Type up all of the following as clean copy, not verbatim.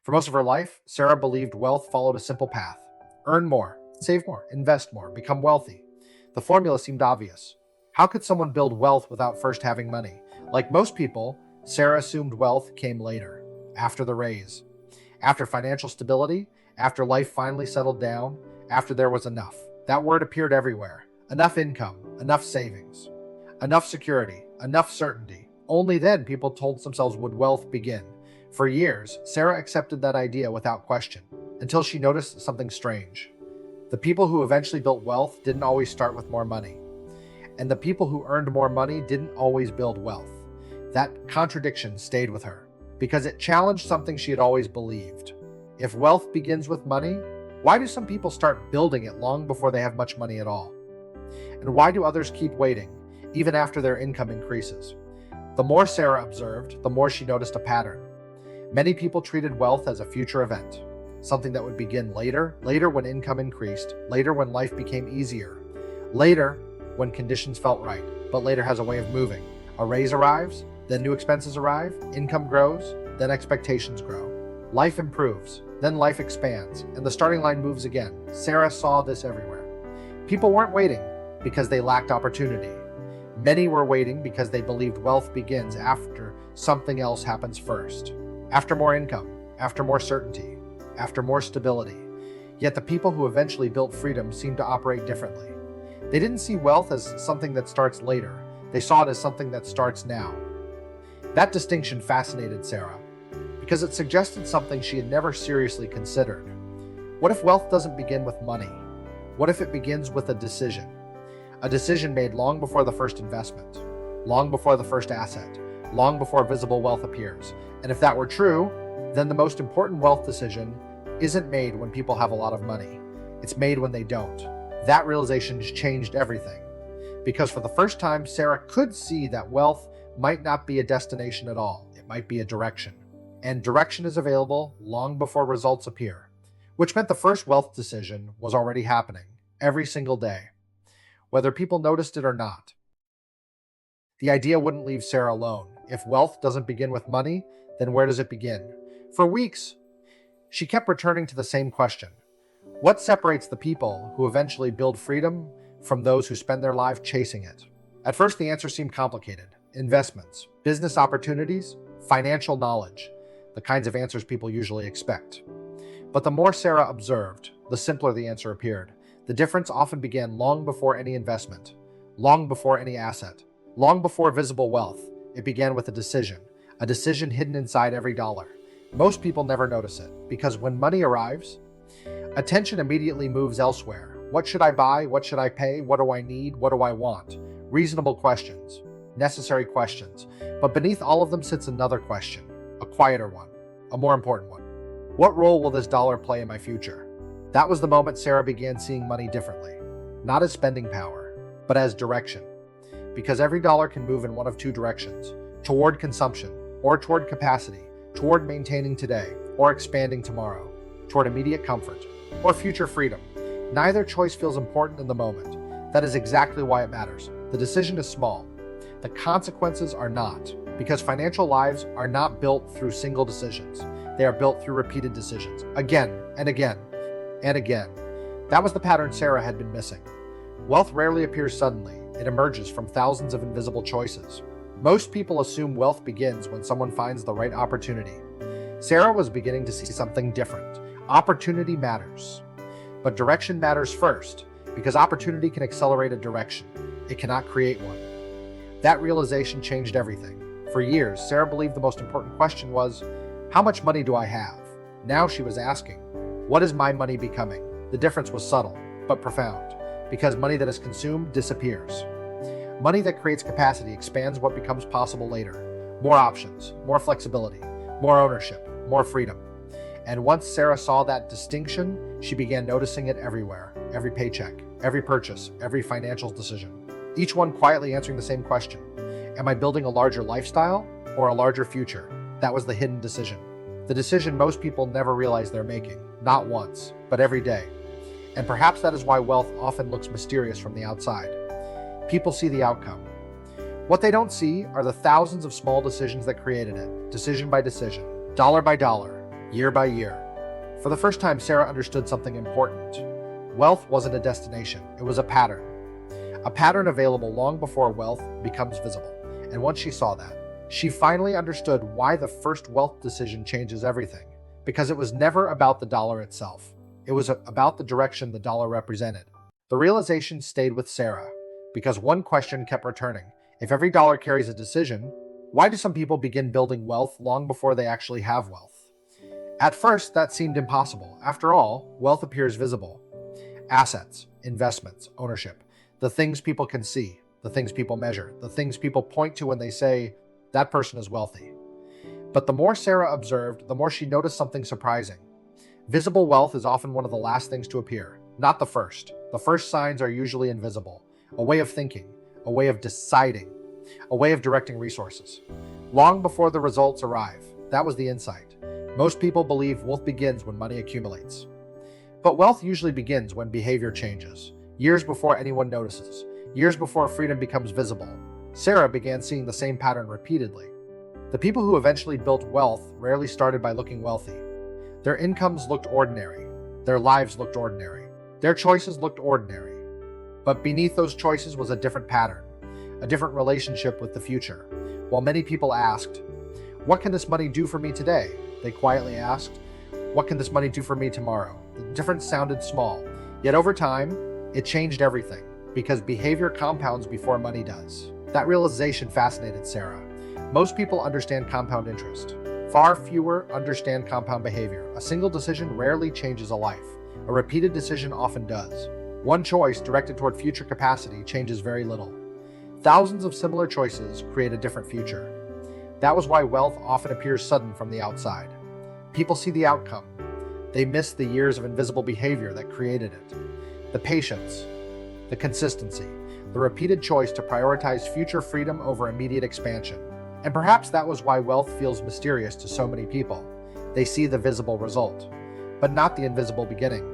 For most of her life, Sarah believed wealth followed a simple path: earn more, save more, invest more, become wealthy. The formula seemed obvious. How could someone build wealth without first having money? Like most people, Sarah assumed wealth came later, after the raise, after financial stability, after life finally settled down, after there was enough. That word appeared everywhere. Enough income, enough savings, enough security, enough certainty. Only then people told themselves would wealth begin. For years, Sarah accepted that idea without question, until she noticed something strange. The people who eventually built wealth didn't always start with more money, and the people who earned more money didn't always build wealth. That contradiction stayed with her, because it challenged something she had always believed. If wealth begins with money, why do some people start building it long before they have much money at all? And why do others keep waiting, even after their income increases? The more Sarah observed, the more she noticed a pattern. Many people treated wealth as a future event, something that would begin later when income increased, later when life became easier, later when conditions felt right, but later has a way of moving. A raise arrives, then new expenses arrive, income grows, then expectations grow. Life improves, then life expands, and the starting line moves again. Sarah saw this everywhere. People weren't waiting because they lacked opportunity. Many were waiting because they believed wealth begins after something else happens first. After more income, after more certainty, after more stability. Yet the people who eventually built freedom seemed to operate differently. They didn't see wealth as something that starts later. They saw it as something that starts now. That distinction fascinated Sarah, because it suggested something she had never seriously considered. What if wealth doesn't begin with money? What if it begins with a decision? A decision made long before the first investment, long before the first asset, long before visible wealth appears. And if that were true, then the most important wealth decision isn't made when people have a lot of money. It's made when they don't. That realization changed everything. Because for the first time, Sarah could see that wealth might not be a destination at all. It might be a direction. And direction is available long before results appear, which meant the first wealth decision was already happening every single day, whether people noticed it or not. The idea wouldn't leave Sarah alone. If wealth doesn't begin with money, then where does it begin? For weeks, she kept returning to the same question. What separates the people who eventually build freedom from those who spend their life chasing it? At first, the answer seemed complicated. Investments, business opportunities, financial knowledge, the kinds of answers people usually expect. But the more Sarah observed, the simpler the answer appeared. The difference often began long before any investment, long before any asset, long before visible wealth. It began with a decision hidden inside every dollar. Most people never notice it, because when money arrives, attention immediately moves elsewhere. What should I buy? What should I pay? What do I need? What do I want? Reasonable questions, necessary questions. But beneath all of them sits another question, a quieter one, a more important one. What role will this dollar play in my future? That was the moment Sarah began seeing money differently, not as spending power, but as direction. Because every dollar can move in one of two directions, toward consumption, or toward capacity, toward maintaining today, or expanding tomorrow, toward immediate comfort, or future freedom. Neither choice feels important in the moment. That is exactly why it matters. The decision is small. The consequences are not, because financial lives are not built through single decisions. They are built through repeated decisions, again and again and again. That was the pattern Sarah had been missing. Wealth rarely appears suddenly. It emerges from thousands of invisible choices. Most people assume wealth begins when someone finds the right opportunity. Sarah was beginning to see something different. Opportunity matters, but direction matters first, because opportunity can accelerate a direction. It cannot create one. That realization changed everything. For years, Sarah believed the most important question was, how much money do I have? Now she was asking, what is my money becoming? The difference was subtle, but profound, because money that is consumed disappears. Money that creates capacity expands what becomes possible later. More options, more flexibility, more ownership, more freedom. And once Sarah saw that distinction, she began noticing it everywhere. Every paycheck, every purchase, every financial decision. Each one quietly answering the same question. Am I building a larger lifestyle or a larger future? That was the hidden decision. The decision most people never realize they're making. Not once, but every day. And perhaps that is why wealth often looks mysterious from the outside. People see the outcome. What they don't see are the thousands of small decisions that created it, decision by decision, dollar by dollar, year by year. For the first time, Sarah understood something important. Wealth wasn't a destination, it was a pattern. A pattern available long before wealth becomes visible. And once she saw that, she finally understood why the first wealth decision changes everything. Because it was never about the dollar itself. It was about the direction the dollar represented. The realization stayed with Sarah, because one question kept returning. If every dollar carries a decision, why do some people begin building wealth long before they actually have wealth? At first, that seemed impossible. After all, wealth appears visible. Assets, investments, ownership, the things people can see, the things people measure, the things people point to when they say, that person is wealthy. But the more Sarah observed, the more she noticed something surprising. Visible wealth is often one of the last things to appear, not the first. The first signs are usually invisible, a way of thinking, a way of deciding, a way of directing resources. Long before the results arrive, that was the insight. Most people believe wealth begins when money accumulates. But wealth usually begins when behavior changes, years before anyone notices, years before freedom becomes visible. Sarah began seeing the same pattern repeatedly. The people who eventually built wealth rarely started by looking wealthy. Their incomes looked ordinary. Their lives looked ordinary. Their choices looked ordinary. But beneath those choices was a different pattern, a different relationship with the future. While many people asked, "What can this money do for me today?" they quietly asked, "What can this money do for me tomorrow?" The difference sounded small, yet over time, it changed everything, because behavior compounds before money does. That realization fascinated Sarah. Most people understand compound interest. Far fewer understand compound behavior. A single decision rarely changes a life. A repeated decision often does. One choice directed toward future capacity changes very little. Thousands of similar choices create a different future. That was why wealth often appears sudden from the outside. People see the outcome. They miss the years of invisible behavior that created it. The patience, the consistency, the repeated choice to prioritize future freedom over immediate expansion. And perhaps that was why wealth feels mysterious to so many people. They see the visible result, but not the invisible beginning.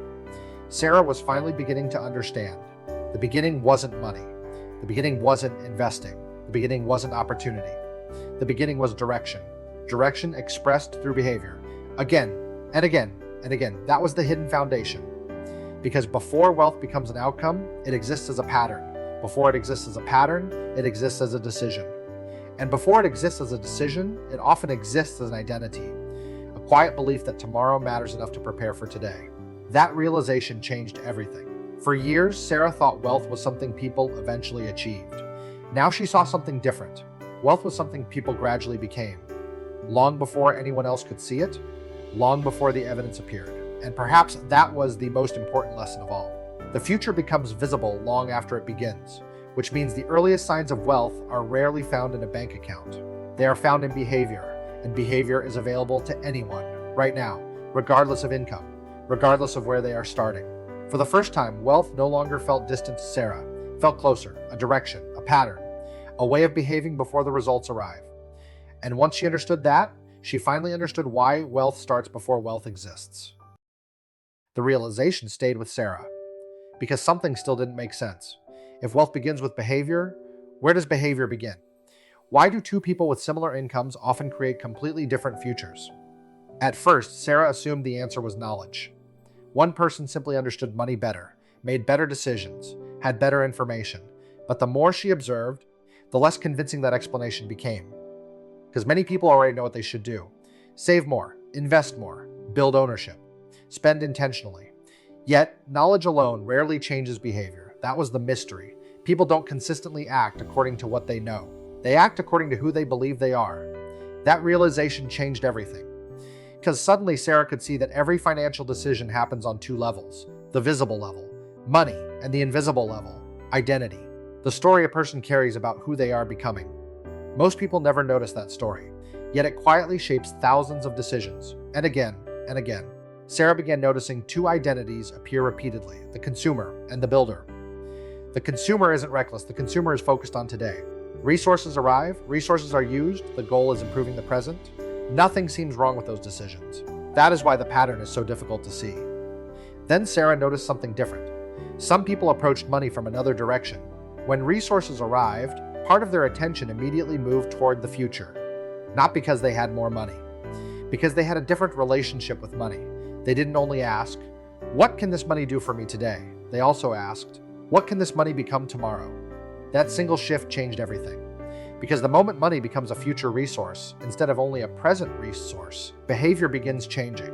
Sarah was finally beginning to understand. The beginning wasn't money. The beginning wasn't investing. The beginning wasn't opportunity. The beginning was direction. Direction expressed through behavior. Again and again and again. That was the hidden foundation. Because before wealth becomes an outcome, it exists as a pattern. Before it exists as a pattern, it exists as a decision. And before it exists as a decision, it often exists as an identity. A quiet belief that tomorrow matters enough to prepare for today. That realization changed everything. For years, Sarah thought wealth was something people eventually achieved. Now she saw something different. Wealth was something people gradually became. Long before anyone else could see it, long before the evidence appeared. And perhaps that was the most important lesson of all. The future becomes visible long after it begins, which means the earliest signs of wealth are rarely found in a bank account. They are found in behavior, and behavior is available to anyone, right now, regardless of income, regardless of where they are starting. For the first time, wealth no longer felt distant to Sarah, felt closer, a direction, a pattern, a way of behaving before the results arrive. And once she understood that, she finally understood why wealth starts before wealth exists. The realization stayed with Sarah, because something still didn't make sense. If wealth begins with behavior, where does behavior begin? Why do two people with similar incomes often create completely different futures? At first, Sarah assumed the answer was knowledge. One person simply understood money better, made better decisions, had better information. But the more she observed, the less convincing that explanation became. Because many people already know what they should do. Save more, invest more, build ownership, spend intentionally. Yet, knowledge alone rarely changes behavior. That was the mystery. People don't consistently act according to what they know. They act according to who they believe they are. That realization changed everything. Because suddenly Sarah could see that every financial decision happens on two levels. The visible level, money, and the invisible level, identity. The story a person carries about who they are becoming. Most people never notice that story, yet it quietly shapes thousands of decisions. And again, Sarah began noticing two identities appear repeatedly, the consumer and the builder. The consumer isn't reckless, the consumer is focused on today. Resources arrive, resources are used, the goal is improving the present. Nothing seems wrong with those decisions. That is why the pattern is so difficult to see. Then Sarah noticed something different. Some people approached money from another direction. When resources arrived, part of their attention immediately moved toward the future. Not because they had more money, because they had a different relationship with money. They didn't only ask, what can this money do for me today? They also asked, what can this money become tomorrow? That single shift changed everything. Because the moment money becomes a future resource, instead of only a present resource, behavior begins changing.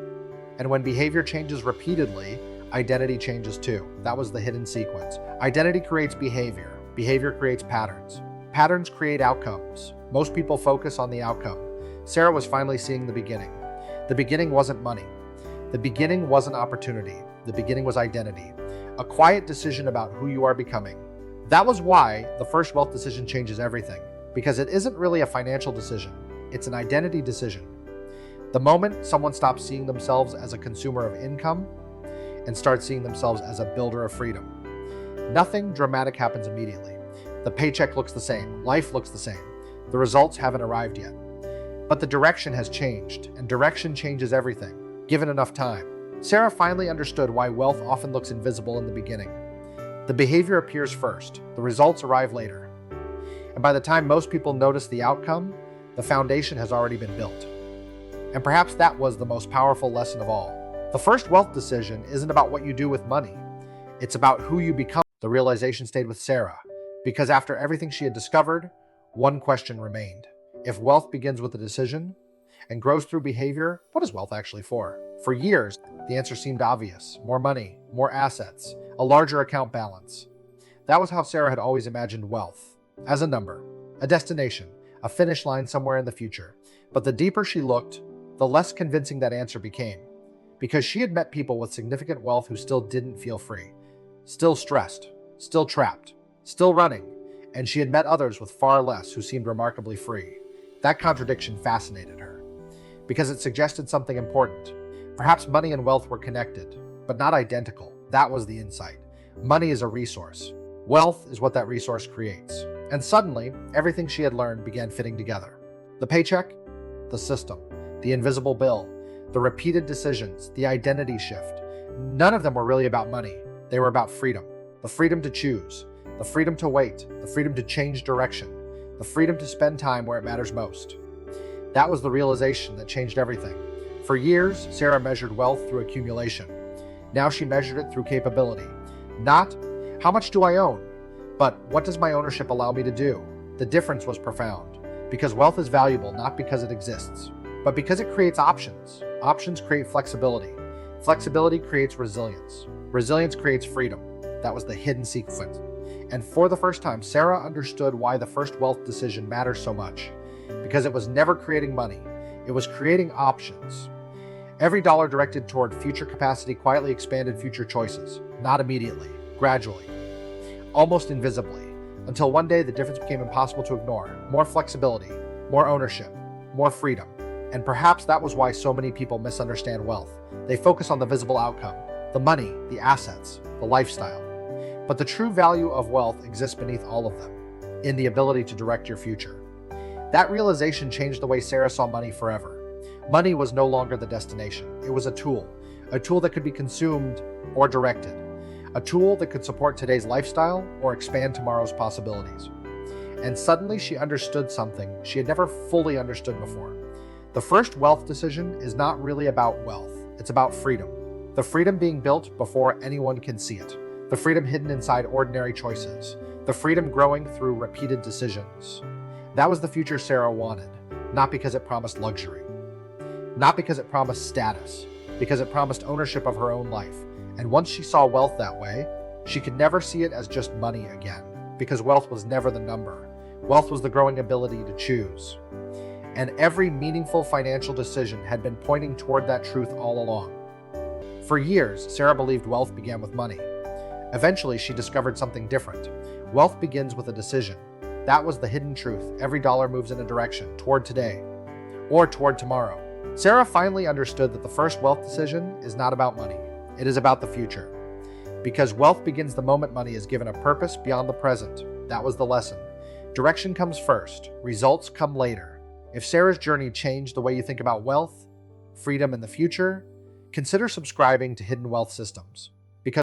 And when behavior changes repeatedly, identity changes too. That was the hidden sequence. Identity creates behavior. Behavior creates patterns. Patterns create outcomes. Most people focus on the outcome. Sarah was finally seeing the beginning. The beginning wasn't money. The beginning wasn't opportunity. The beginning was identity. A quiet decision about who you are becoming. That was why the first wealth decision changes everything. Because it isn't really a financial decision. It's an identity decision. The moment someone stops seeing themselves as a consumer of income and starts seeing themselves as a builder of freedom, nothing dramatic happens immediately. The paycheck looks the same. Life looks the same. The results haven't arrived yet. But the direction has changed, and direction changes everything, given enough time. Sarah finally understood why wealth often looks invisible in the beginning. The behavior appears first. The results arrive later. And by the time most people notice the outcome, the foundation has already been built. And perhaps that was the most powerful lesson of all. The first wealth decision isn't about what you do with money. It's about who you become. The realization stayed with Sarah, because after everything she had discovered, one question remained. If wealth begins with a decision and grows through behavior, what is wealth actually for? For years, the answer seemed obvious. More money, more assets, a larger account balance. That was how Sarah had always imagined wealth. As a number, a destination, a finish line somewhere in the future. But the deeper she looked, the less convincing that answer became. Because she had met people with significant wealth who still didn't feel free. Still stressed, still trapped, still running. And she had met others with far less who seemed remarkably free. That contradiction fascinated her. Because it suggested something important. Perhaps money and wealth were connected, but not identical. That was the insight. Money is a resource. Wealth is what that resource creates. And suddenly, everything she had learned began fitting together. The paycheck, the system, the invisible bill, the repeated decisions, the identity shift. None of them were really about money. They were about freedom. The freedom to choose, the freedom to wait, the freedom to change direction, the freedom to spend time where it matters most. That was the realization that changed everything. For years, Sarah measured wealth through accumulation. Now she measured it through capability. Not, how much do I own? But what does my ownership allow me to do? The difference was profound. Because wealth is valuable not because it exists, but because it creates options. Options create flexibility. Flexibility creates resilience. Resilience creates freedom. That was the hidden sequence. And for the first time, Sarah understood why the first wealth decision matters so much. Because it was never creating money. It was creating options. Every dollar directed toward future capacity quietly expanded future choices. Not immediately, gradually. Almost invisibly, until one day the difference became impossible to ignore. More flexibility, more ownership, more freedom. And perhaps that was why so many people misunderstand wealth. They focus on the visible outcome, the money, the assets, the lifestyle. But the true value of wealth exists beneath all of them, in the ability to direct your future. That realization changed the way Sarah saw money forever. Money was no longer the destination. It was a tool that could be consumed or directed. A tool that could support today's lifestyle or expand tomorrow's possibilities. And suddenly she understood something she had never fully understood before. The first wealth decision is not really about wealth. It's about freedom. The freedom being built before anyone can see it. The freedom hidden inside ordinary choices. The freedom growing through repeated decisions. That was the future Sarah wanted, not because it promised luxury. Not because it promised status, because it promised ownership of her own life. And once she saw wealth that way, she could never see it as just money again, because wealth was never the number. Wealth was the growing ability to choose. And every meaningful financial decision had been pointing toward that truth all along. For years, Sarah believed wealth began with money. Eventually, she discovered something different. Wealth begins with a decision. That was the hidden truth. Every dollar moves in a direction, toward today, or toward tomorrow. Sarah finally understood that the first wealth decision is not about money. It is about the future. Because wealth begins the moment money is given a purpose beyond the present. That was the lesson. Direction comes first. Results come later. If Sarah's journey changed the way you think about wealth, freedom, and the future, consider subscribing to Hidden Wealth Systems.